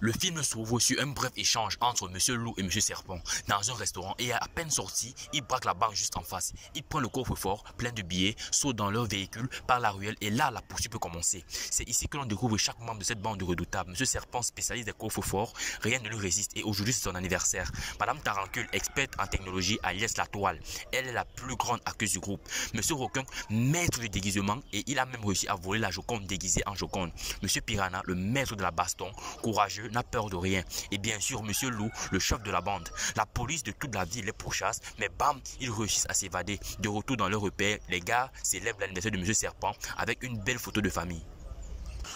Le film s'ouvre sur un bref échange entre Monsieur Loup et Monsieur Serpent dans un restaurant et à peine sorti, il braque la banque juste en face. Il prend le coffre-fort plein de billets, saute dans leur véhicule par la ruelle et là la poursuite peut commencer. C'est ici que l'on découvre chaque membre de cette bande redoutable. Monsieur Serpent, spécialiste des coffres-forts, rien ne lui résiste et aujourd'hui c'est son anniversaire. Madame Tarancule, experte en technologie alias la toile, elle est la plus grande accuse du groupe. Monsieur Requin, maître du déguisement et il a même réussi à voler la Joconde déguisée en Joconde. Monsieur Piranha, le maître de la baston, courageux, n'a peur de rien. Et bien sûr, Monsieur Loup, le chef de la bande. La police de toute la ville les pourchasse, mais bam, ils réussissent à s'évader. De retour dans leur repère, les gars célèbrent l'anniversaire de Monsieur Serpent avec une belle photo de famille.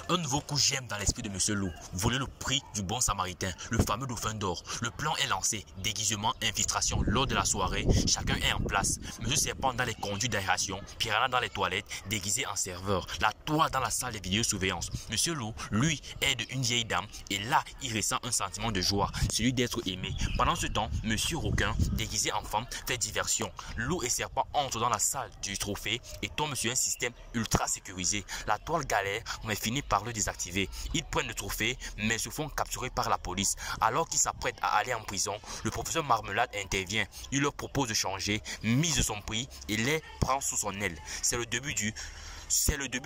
Un nouveau coup j'aime dans l'esprit de Monsieur Loup, voler le prix du bon samaritain, le fameux dauphin d'or. Le plan est lancé, déguisement, infiltration lors de la soirée, chacun est en place. Monsieur Serpent dans les conduits d'aération, Piranha dans les toilettes, déguisé en serveur, la toile dans la salle de vidéosurveillance. Monsieur Loup, lui, aide une vieille dame et là, il ressent un sentiment de joie, celui d'être aimé. Pendant ce temps, Monsieur Requin, déguisé en femme, fait diversion. Loup et Serpent entrent dans la salle du trophée et tombent sur un système ultra sécurisé. La toile galère, mais finit par le désactiver. Ils prennent le trophée mais se font capturer par la police. Alors qu'ils s'apprêtent à aller en prison, le professeur Marmelade intervient. Il leur propose de changer, mise son prix et les prend sous son aile. C'est le début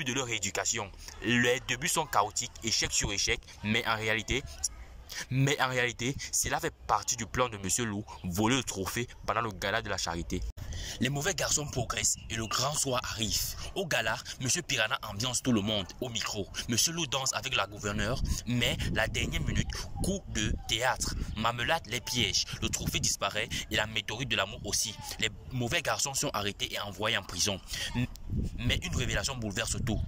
de leur rééducation. Les débuts sont chaotiques, échec sur échec, mais en réalité, cela fait partie du plan de Monsieur Loup, voler le trophée pendant le gala de la charité. Les mauvais garçons progressent et le grand soir arrive. Au gala, Monsieur Piranha ambiance tout le monde au micro. Monsieur Loup danse avec la gouverneure, mais la dernière minute, coup de théâtre. Marmelade les piège, le trophée disparaît et la météorite de l'amour aussi. Les mauvais garçons sont arrêtés et envoyés en prison. Mais une révélation bouleverse tout.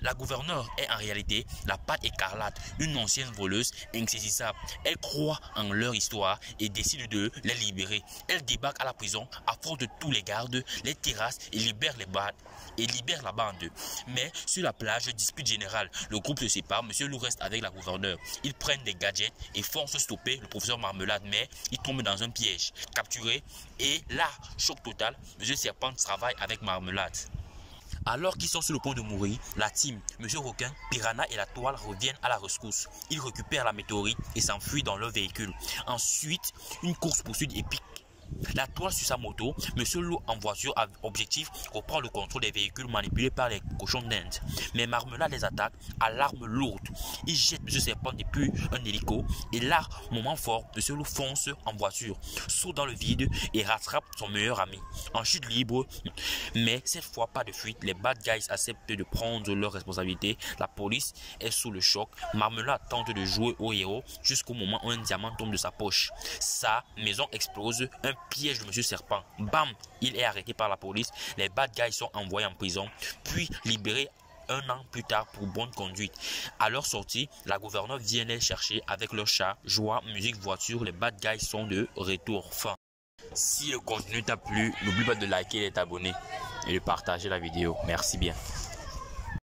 La gouverneure est en réalité la patte écarlate, une ancienne voleuse insaisissable. Elle croit en leur histoire et décide de les libérer. Elle débarque à la prison, affronte tous les gardes, les terrasse et libère la bande. Mais sur la plage, dispute générale. Le groupe se sépare, Monsieur Loup reste avec la gouverneure. Ils prennent des gadgets et foncent stopper le professeur Marmelade, mais ils tombent dans un piège. Capturé et là, choc total, Monsieur Serpent travaille avec Marmelade. Alors qu'ils sont sur le point de mourir, la team, Monsieur Requin, Piranha et la toile reviennent à la rescousse. Ils récupèrent la météorite et s'enfuient dans leur véhicule. Ensuite, une course-poursuite épique. La toile sur sa moto, Monsieur Loup en voiture à objectif reprend le contrôle des véhicules manipulés par les cochons d'Inde. Mais Marmelade les attaque à l'arme lourde. Il jette Monsieur Serpent depuis un hélico et là, moment fort, Monsieur Loup fonce en voiture, saute dans le vide et rattrape son meilleur ami. En chute libre, mais cette fois pas de fuite, les bad guys acceptent de prendre leurs responsabilités. La police est sous le choc. Marmelade tente de jouer au héros jusqu'au moment où un diamant tombe de sa poche. Sa maison explose, un piège de Monsieur Serpent. Bam, il est arrêté par la police. Les bad guys sont envoyés en prison, puis libérés un an plus tard pour bonne conduite. À leur sortie, la gouverneure vient les chercher avec leur chat, joie, musique, voiture. Les bad guys sont de retour. Fin. Si le contenu t'a plu, n'oublie pas de liker et de t'abonner et de partager la vidéo. Merci bien.